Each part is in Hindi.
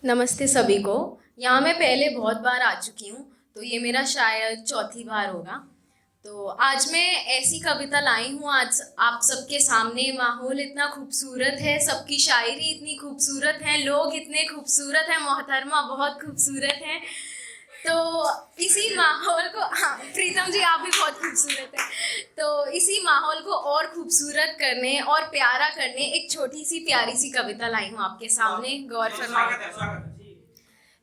नमस्ते सभी को। यहाँ मैं पहले बहुत बार आ चुकी हूँ, तो ये मेरा शायद चौथी बार होगा। तो आज मैं ऐसी कविता लाई हूँ आज आप सबके सामने। माहौल इतना खूबसूरत है, सबकी शायरी इतनी खूबसूरत है, लोग इतने खूबसूरत हैं, मोहतरमा बहुत खूबसूरत हैं। तो इसी माहौल को, हाँ प्रीतम जी आप भी बहुत खूबसूरत हैं। तो इसी माहौल को और खूबसूरत करने और प्यारा करने एक छोटी सी प्यारी सी कविता लाई हूँ आपके सामने, गौर फरमाइए।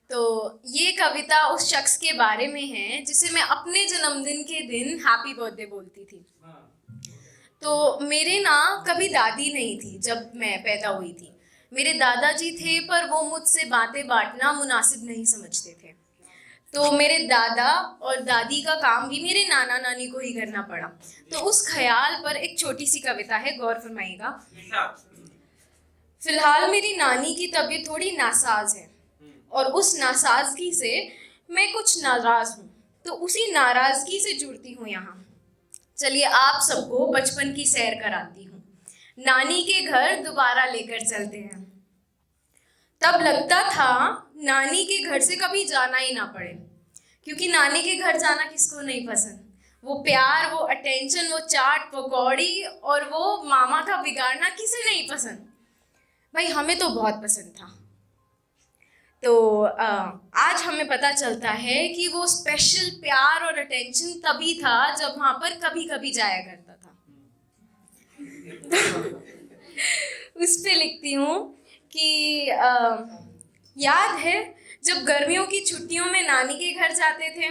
तो ये कविता उस शख्स के बारे में है जिसे मैं अपने जन्मदिन के दिन हैप्पी बर्थडे बोलती थी। तो मेरे ना कभी दादी नहीं थी जब मैं पैदा हुई थी। मेरे दादाजी थे, पर वो मुझसे बातें बांटना मुनासिब नहीं समझते थे। तो मेरे दादा और दादी का काम भी मेरे नाना नानी को ही करना पड़ा। तो उस ख्याल पर एक छोटी सी कविता है, गौर फरमाइएगा। फिलहाल मेरी नानी की तबीयत थोड़ी नासाज है और उस नासाजगी से मैं कुछ नाराज हूँ, तो उसी नाराजगी से जुड़ती हूँ यहाँ। चलिए आप सबको बचपन की सैर कराती हूँ। नानी के घर दोबारा लेकर चलते हैं। तब लगता था नानी के घर से कभी जाना ही ना पड़े, क्योंकि नानी के घर जाना किसको नहीं पसंद। वो प्यार, वो अटेंशन, वो चाट पकौड़ी और वो मामा का बिगाड़ना किसे नहीं पसंद। भाई हमें तो बहुत पसंद था। तो आज हमें पता चलता है कि वो स्पेशल प्यार और अटेंशन तभी था जब वहाँ पर कभी कभी जाया करता था। उस पे लिखती हूँ कि याद है जब गर्मियों की छुट्टियों में नानी के घर जाते थे।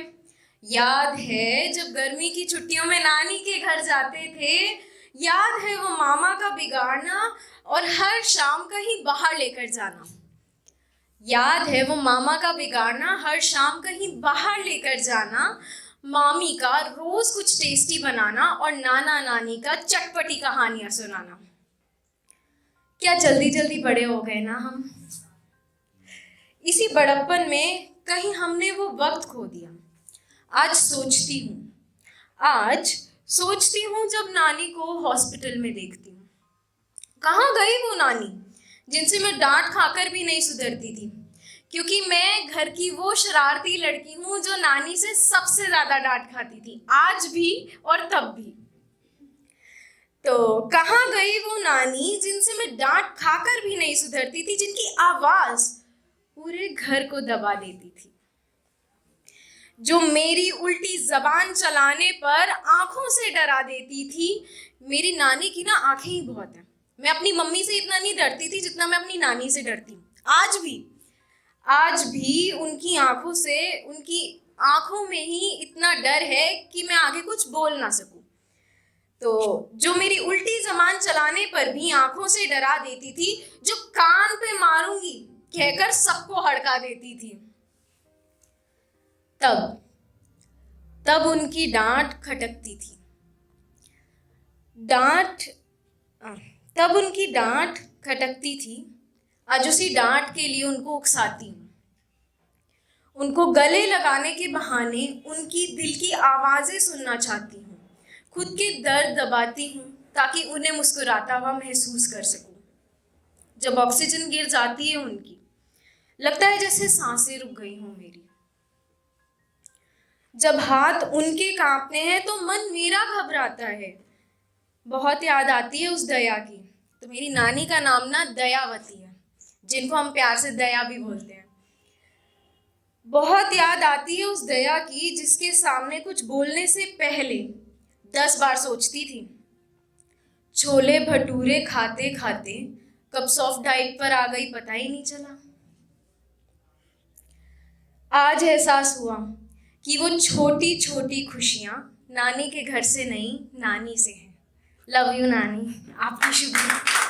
याद है जब गर्मी की छुट्टियों में नानी के घर जाते थे। याद है वो मामा का बिगाड़ना और हर शाम कहीं बाहर लेकर जाना। याद है वो मामा का बिगाड़ना, हर शाम कहीं बाहर लेकर जाना। मामी का रोज कुछ टेस्टी बनाना और नाना नानी का चटपटी कहानियां सुनाना। क्या जल्दी जल्दी बड़े हो गए ना हम। इसी बड़प्पन में कहीं हमने वो वक्त खो दिया। आज सोचती हूँ जब नानी को हॉस्पिटल में देखती हूँ। कहाँ गई वो नानी जिनसे मैं डांट खाकर भी नहीं सुधरती थी, क्योंकि मैं घर की वो शरारती लड़की हूँ जो नानी से सबसे ज्यादा डांट खाती थी, आज भी और तब भी। तो कहाँ गई वो नानी जिनसे मैं डांट खाकर भी नहीं सुधरती थी, जिनकी आवाज पूरे घर को दबा देती थी, जो मेरी उल्टी जबान चलाने पर आंखों से डरा देती थी। मेरी नानी की ना आंखें ही बहुत हैं। मैं अपनी मम्मी से इतना नहीं डरती थी जितना मैं अपनी नानी से डरती हूँ। आज भी उनकी आंखों में ही इतना डर है कि मैं आगे कुछ बोल ना सकूं। तो जो मेरी उल्टी जबान चलाने पर भी आंखों से डरा देती थी, जो कान पे मारूंगी कहकर सबको हड़का देती थी, तब उनकी डांट खटकती थी। तब उनकी डांट खटकती थी। आज उसी डांट के लिए उनको उकसाती हूँ। उनको गले लगाने के बहाने उनकी दिल की आवाजें सुनना चाहती हूँ। खुद के दर्द दबाती हूँ ताकि उन्हें मुस्कुराता हुआ महसूस कर सकूं। जब ऑक्सीजन गिर जाती है उनकी, लगता है जैसे सांसें रुक गई हों मेरी। जब हाथ उनके कांपते हैं तो मन मेरा घबराता है। बहुत याद आती है उस दया की। तो मेरी नानी का नाम ना दयावती है, जिनको हम प्यार से दया भी बोलते हैं। बहुत याद आती है उस दया की जिसके सामने कुछ बोलने से पहले 10 बार सोचती थी। छोले भटूरे खाते खाते कब सॉफ्ट डाइट पर आ गई पता ही नहीं चला। आज एहसास हुआ कि वो छोटी छोटी खुशियां नानी के घर से नहीं, नानी से हैं। लव यू नानी, आपकी शुक्रिया।